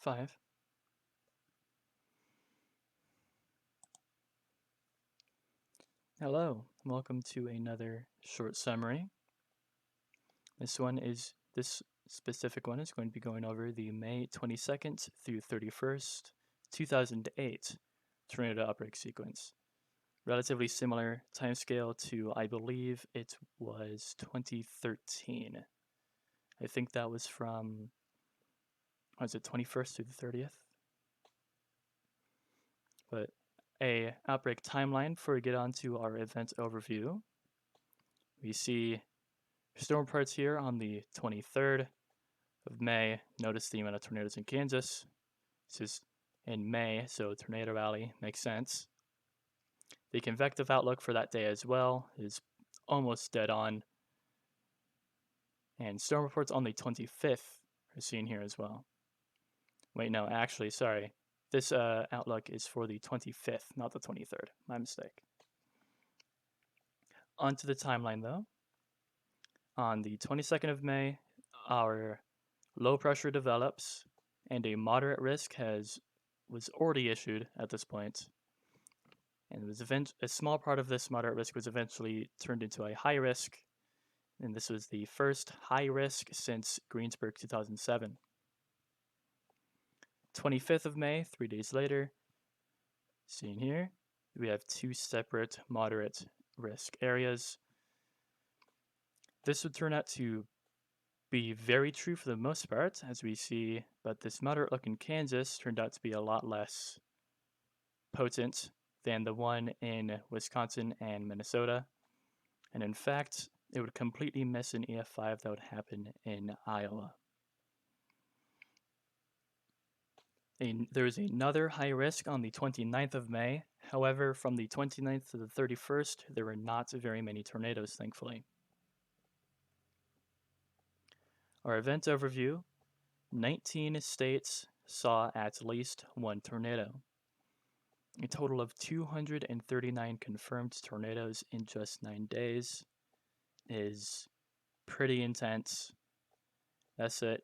5. Hello, welcome to another short summary. This specific one is going to be going over the May 22nd through 31st, 2008 tornado outbreak sequence. Relatively similar timescale to, I believe it was 2013. I think that was from, was it 21st through the 30th? But a outbreak timeline before we get on to our event overview. We see storm reports here on the 23rd of May. Notice the amount of tornadoes in Kansas. This is in May, so Tornado Alley makes sense. The convective outlook for that day as well is almost dead on. And storm reports on the 25th are seen here as well. Wait, no, actually, sorry. This outlook is for the 25th, not the 23rd. My mistake. On to the timeline, though. On the 22nd of May, our low pressure develops, and a moderate risk was already issued at this point. And a small part of this moderate risk was eventually turned into a high risk, and this was the first high risk since Greensburg 2007. 25th of May, 3 days later, seen here, we have two separate moderate risk areas. This would turn out to be very true for the most part, as we see, but this moderate look in Kansas turned out to be a lot less potent than the one in Wisconsin and Minnesota. And in fact, it would completely miss an EF5 that would happen in Iowa. There is another high risk on the 29th of May. However, from the 29th to the 31st, there were not very many tornadoes, thankfully. Our event overview, 19 states saw at least one tornado. A total of 239 confirmed tornadoes in just 9 days is pretty intense. That's it.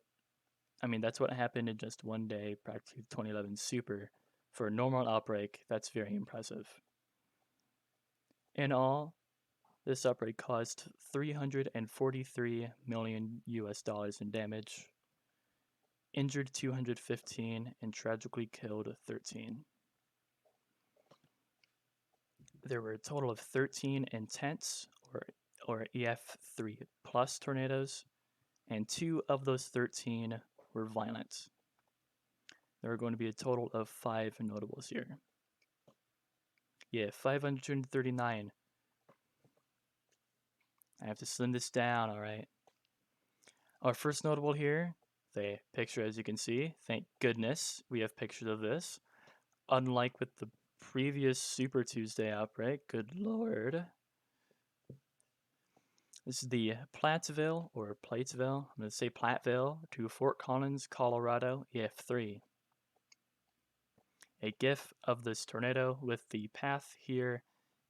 I mean, that's what happened in just one day, practically 2011 super. For a normal outbreak, that's very impressive. In all, this outbreak caused $343 million in damage, injured 215, and tragically killed 13. There were a total of 13 intense or EF3 plus tornadoes, and 2 of those 13 were violent. There are going to be a total of 5 notables here. Yeah, 539. I have to slim this down, alright. Our first notable here, the picture as you can see, thank goodness we have pictures of this. Unlike with the previous Super Tuesday outbreak, good lord. This is the Plattsville, or Platesville, I'm going to say Platteville, to Fort Collins, Colorado, EF3. A GIF of this tornado with the path here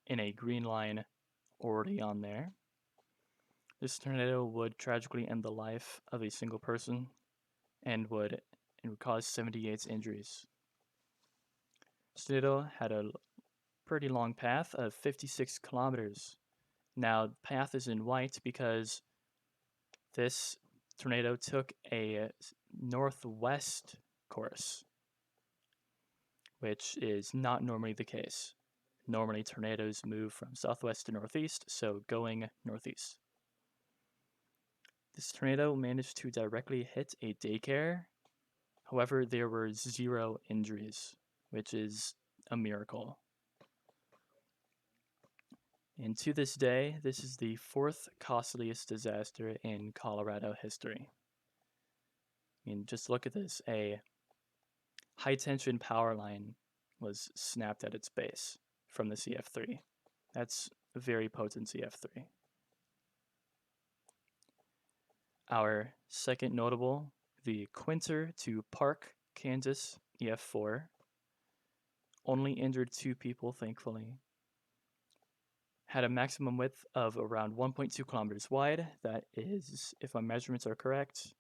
in a green line already on there. This tornado would tragically end the life of a single person and would cause 78 injuries. This tornado had a pretty long path of 56 kilometers. Now, the path is in white because this tornado took a northwest course, which is not normally the case. Normally, tornadoes move from southwest to northeast, so going northeast. This tornado managed to directly hit a daycare. However, there were 0 injuries, which is a miracle. And to this day, this is the 4th costliest disaster in Colorado history. I mean, just look at this. A high-tension power line was snapped at its base from the CF3. That's a very potent CF3. Our second notable, the Quinter to Park, Kansas, EF4. Only injured 2 people, thankfully. Had a maximum width of around 1.2 kilometers wide. That is, if my measurements are correct,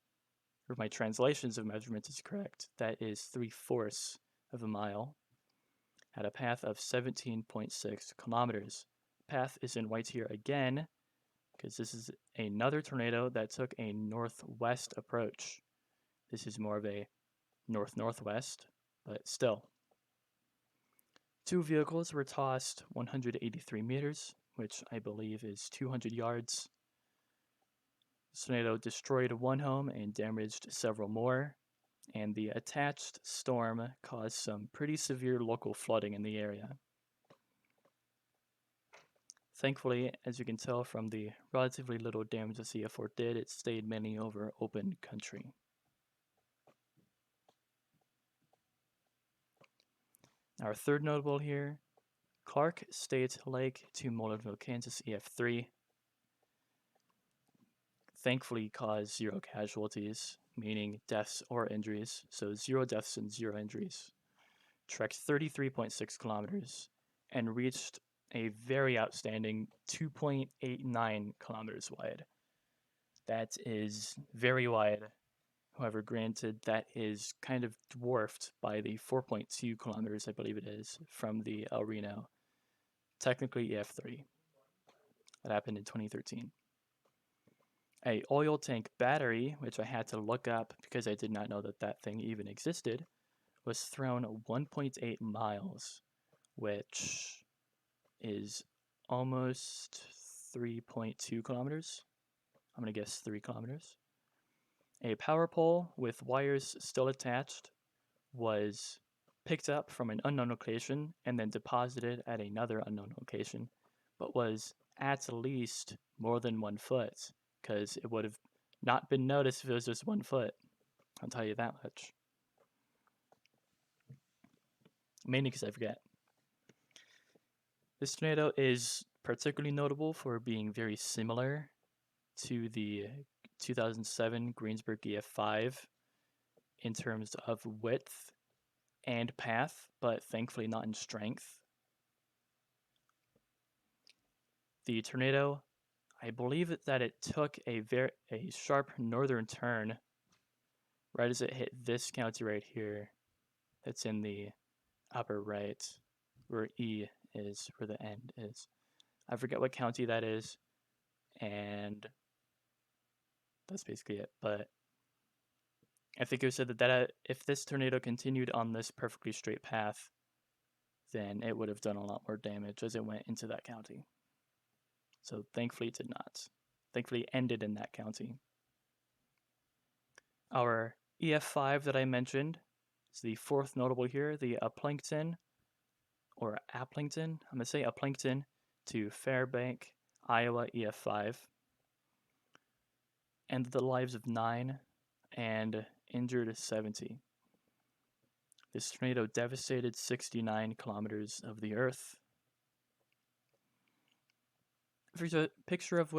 or my translations of measurements is correct, that is 3/4 of a mile, had a path of 17.6 kilometers. Path is in white here again, because this is another tornado that took a northwest approach. This is more of a north-northwest, but still. Two vehicles were tossed 183 meters, which I believe is 200 yards. The tornado destroyed one home and damaged several more, and the attached storm caused some pretty severe local flooding in the area. Thankfully, as you can tell from the relatively little damage the CF4 did, it stayed mainly over open country. Our third notable here, Clark State Lake to Moultonville, Kansas EF3. Thankfully caused 0 casualties, meaning deaths or injuries, so 0 deaths and 0 injuries. Trekked 33.6 kilometers and reached a very outstanding 2.89 kilometers wide. That is very wide. However, granted, that is kind of dwarfed by the 4.2 kilometers, I believe it is, from the El Reno, technically EF3. That happened in 2013. A oil tank battery, which I had to look up because I did not know that that thing even existed, was thrown 1.8 miles, which is almost 3.2 kilometers. I'm going to guess 3 kilometers. A power pole with wires still attached was picked up from an unknown location and then deposited at another unknown location, but was at least more than 1 foot, because it would have not been noticed if it was just 1 foot. I'll tell you that much. Mainly because I forget. This tornado is particularly notable for being very similar to the 2007 Greensburg EF5 in terms of width and path, but thankfully not in strength. The tornado, I believe that it took a sharp northern turn right as it hit this county right here. That's in the upper right, where E is, where the end is. I forget what county that is, and that's basically it. But I think it said that if this tornado continued on this perfectly straight path, then it would have done a lot more damage as it went into that county. So thankfully it did not. Thankfully it ended in that county. Our EF5 that I mentioned is the fourth notable here, the Applington, or Applington, I'm going to say Applington to Fairbank, Iowa EF5. Ended the lives of 9 and injured 70. This tornado devastated 69 kilometers of the earth. There's a picture of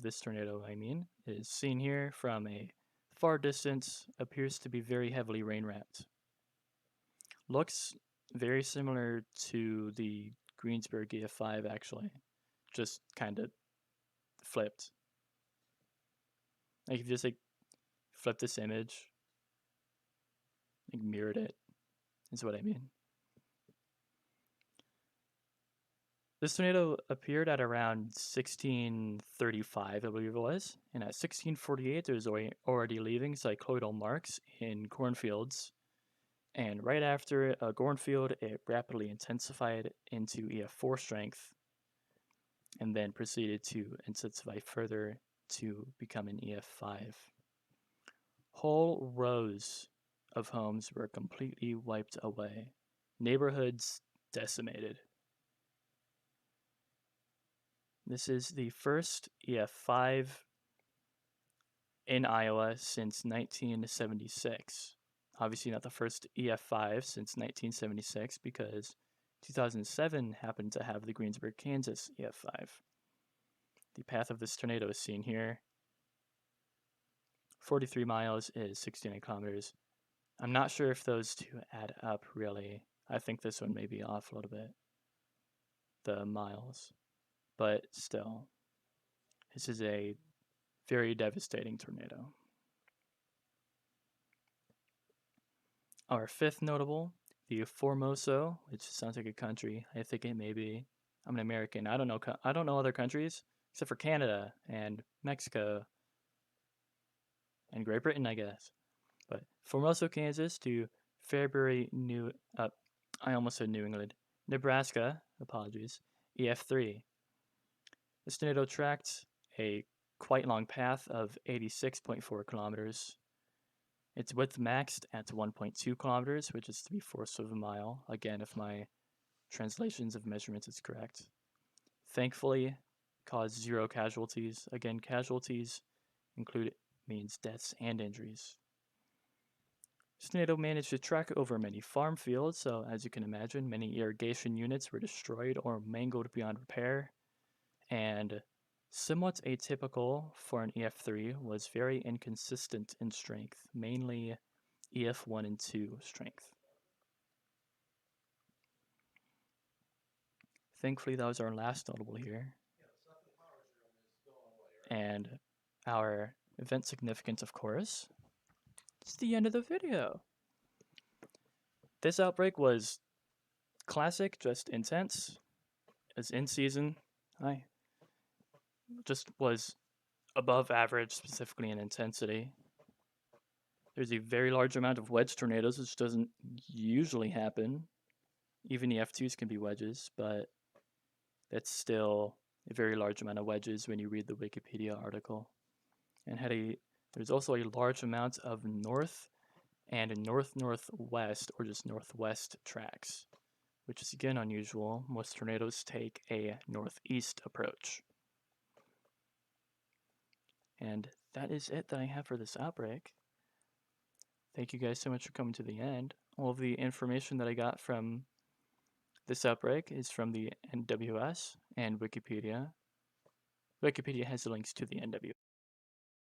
this tornado, is seen here from a far distance, appears to be very heavily rain-wrapped. Looks very similar to the Greensburg EF5, actually, just kind of flipped. Like, if you just, flip this image, mirrored it, is what I mean. This tornado appeared at around 1635, I believe it was, and at 1648 it was already leaving cycloidal marks in cornfields, and right after a cornfield it rapidly intensified into EF4 strength, and then proceeded to intensify further to become an EF5. Whole rows of homes were completely wiped away, neighborhoods decimated. This is the first EF5 in Iowa since 1976. Obviously not the first EF5 since 1976 because 2007 happened to have the Greensburg, Kansas EF5. The path of this tornado is seen here. 43 miles is 69 kilometers. I'm not sure if those two add up really. I think this one may be off a little bit, the miles. But still, this is a very devastating tornado. Our fifth notable, the Formoso, which sounds like a country. I think it may be. I'm an American. I don't know. I don't know other countries except for Canada and Mexico and Great Britain, I guess. But Formoso, Kansas to Fairbury, I almost said New England, Nebraska. Apologies. EF3. This tornado tracked a quite long path of 86.4 kilometers. Its width maxed at 1.2 kilometers, which is 3/4 of a mile. Again, if my translations of measurements is correct. Thankfully, caused 0 casualties. Again, casualties include means deaths and injuries. This tornado managed to track over many farm fields, so as you can imagine, many irrigation units were destroyed or mangled beyond repair. And somewhat atypical for an EF3 was very inconsistent in strength, mainly EF1 and 2 strength. Thankfully, that was our last notable here. And our event significance, of course, it's the end of the video. This outbreak was classic, just intense. As in season. I just was above average, specifically in intensity. There's a very large amount of wedge tornadoes, which doesn't usually happen. Even EF2s can be wedges, but that's still a very large amount of wedges when you read the Wikipedia article. And there's also a large amount of north and north-northwest or just northwest tracks, which is again unusual. Most tornadoes take a northeast approach. And that is it that I have for this outbreak. Thank you guys so much for coming to the end. All of the information that I got from this outbreak is from the NWS and Wikipedia. Wikipedia has the links to the NWS.